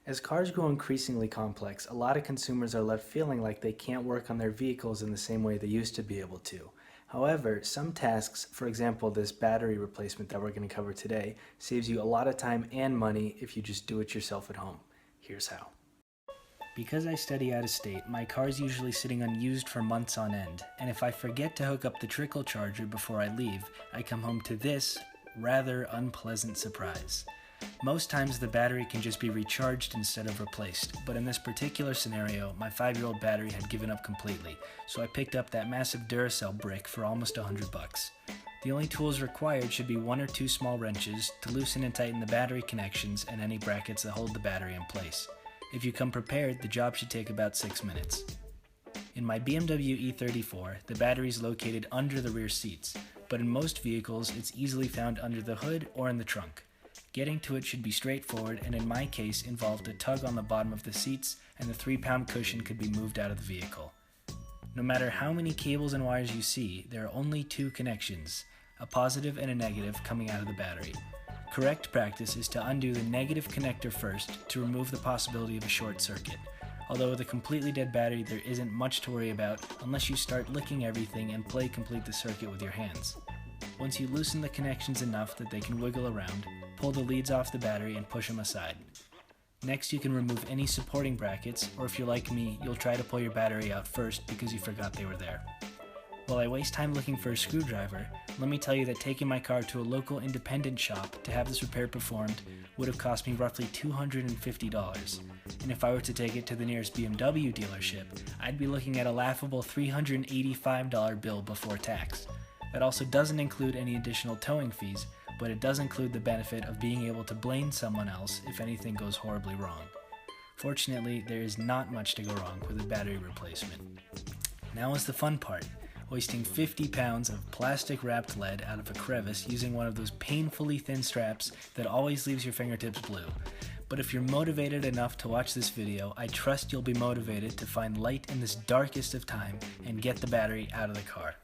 As cars grow increasingly complex, a lot of consumers are left feeling like they can't work on their vehicles in the same way they used to be able to. However, some tasks, for example this battery replacement that we're going to cover today, saves you a lot of time and money if you just do it yourself at home. Here's how. Because I study out of state, my car's usually sitting unused for months on end, and if I forget to hook up the trickle charger before I leave, I come home to this rather unpleasant surprise. Most times the battery can just be recharged instead of replaced, but in this particular scenario, my 5-year-old battery had given up completely, so I picked up that massive Duracell brick for almost $100. The only tools required should be 1 or 2 small wrenches to loosen and tighten the battery connections and any brackets that hold the battery in place. If you come prepared, the job should take about 6 minutes. In my BMW E34, the battery is located under the rear seats, but in most vehicles it's easily found under the hood or in the trunk. Getting to it should be straightforward, and in my case involved a tug on the bottom of the seats, and the 3-pound cushion could be moved out of the vehicle. No matter how many cables and wires you see, there are only 2 connections, a positive and a negative, coming out of the battery. Correct practice is to undo the negative connector first to remove the possibility of a short circuit. Although with a completely dead battery there isn't much to worry about unless you start licking everything and play complete the circuit with your hands. Once you loosen the connections enough that they can wiggle around, pull the leads off the battery and push them aside. Next you can remove any supporting brackets, or if you're like me, you'll try to pull your battery out first because you forgot they were there. While I waste time looking for a screwdriver, let me tell you that taking my car to a local independent shop to have this repair performed would have cost me roughly $250. And if I were to take it to the nearest BMW dealership, I'd be looking at a laughable $385 bill before tax. That also doesn't include any additional towing fees, but it does include the benefit of being able to blame someone else if anything goes horribly wrong. Fortunately, there is not much to go wrong with a battery replacement. Now is the fun part. Hoisting 50 pounds of plastic-wrapped lead out of a crevice using one of those painfully thin straps that always leaves your fingertips blue. But if you're motivated enough to watch this video, I trust you'll be motivated to find light in this darkest of time and get the battery out of the car.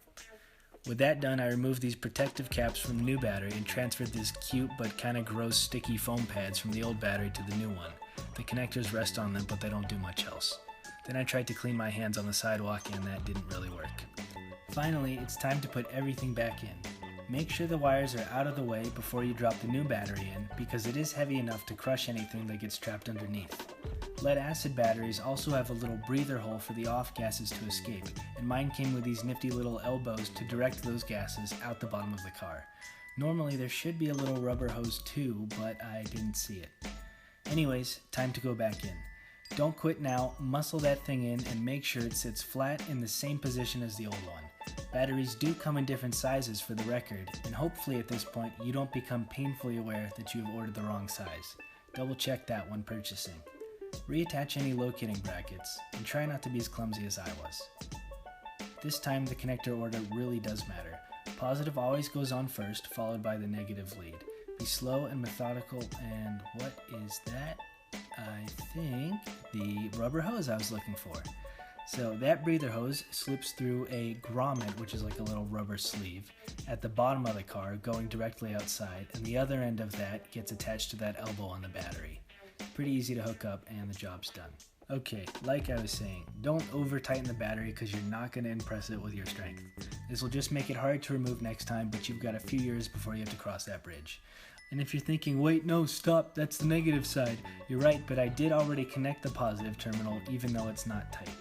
With that done, I removed these protective caps from the new battery and transferred these cute but kinda gross sticky foam pads from the old battery to the new one. The connectors rest on them, but they don't do much else. Then I tried to clean my hands on the sidewalk and that didn't really work. Finally, it's time to put everything back in. Make sure the wires are out of the way before you drop the new battery in, because it is heavy enough to crush anything that gets trapped underneath. Lead-acid batteries also have a little breather hole for the off gases to escape, and mine came with these nifty little elbows to direct those gases out the bottom of the car. Normally there should be a little rubber hose too, but I didn't see it. Anyways, time to go back in. Don't quit now, muscle that thing in and make sure it sits flat in the same position as the old one. Batteries do come in different sizes for the record, and hopefully at this point you don't become painfully aware that you have ordered the wrong size. Double check that when purchasing. Reattach any locating brackets, and try not to be as clumsy as I was. This time the connector order really does matter. Positive always goes on first, followed by the negative lead. Be slow and methodical, and what is that? I think the rubber hose I was looking for. So that breather hose slips through a grommet, which is like a little rubber sleeve, at the bottom of the car going directly outside, and the other end of that gets attached to that elbow on the battery. Pretty easy to hook up and the job's done. Okay, like I was saying, don't over tighten the battery because you're not going to impress it with your strength. This will just make it hard to remove next time, but you've got a few years before you have to cross that bridge. And if you're thinking, wait, no, stop, that's the negative side, you're right, but I did already connect the positive terminal even though it's not tight.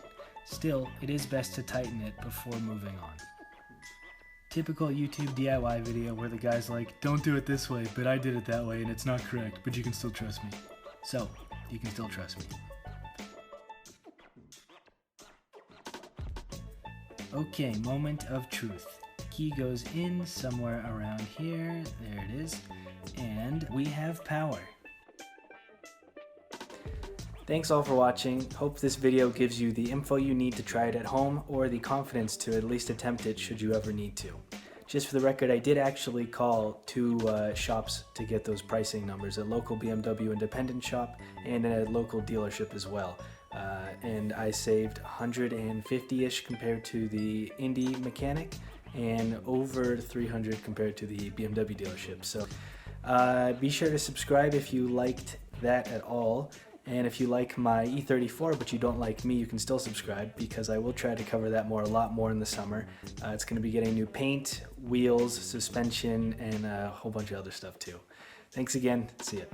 Still, it is best to tighten it before moving on. Typical YouTube DIY video where the guy's like, don't do it this way, but I did it that way and it's not correct, but you can still trust me. So, you can still trust me. Okay, moment of truth. Key goes in somewhere around here, there it is, and we have power. Thanks all for watching. Hope this video gives you the info you need to try it at home, or the confidence to at least attempt it should you ever need to. Just for the record, I did actually call 2 shops to get those pricing numbers, a local BMW independent shop and a local dealership as well. And I saved $150-ish compared to the Indy mechanic and over $300 compared to the BMW dealership. So be sure to subscribe if you liked that at all. And if you like my E34 but you don't like me, you can still subscribe because I will try to cover that a lot more in the summer. It's going to be getting new paint, wheels, suspension, and a whole bunch of other stuff too. Thanks again. See ya.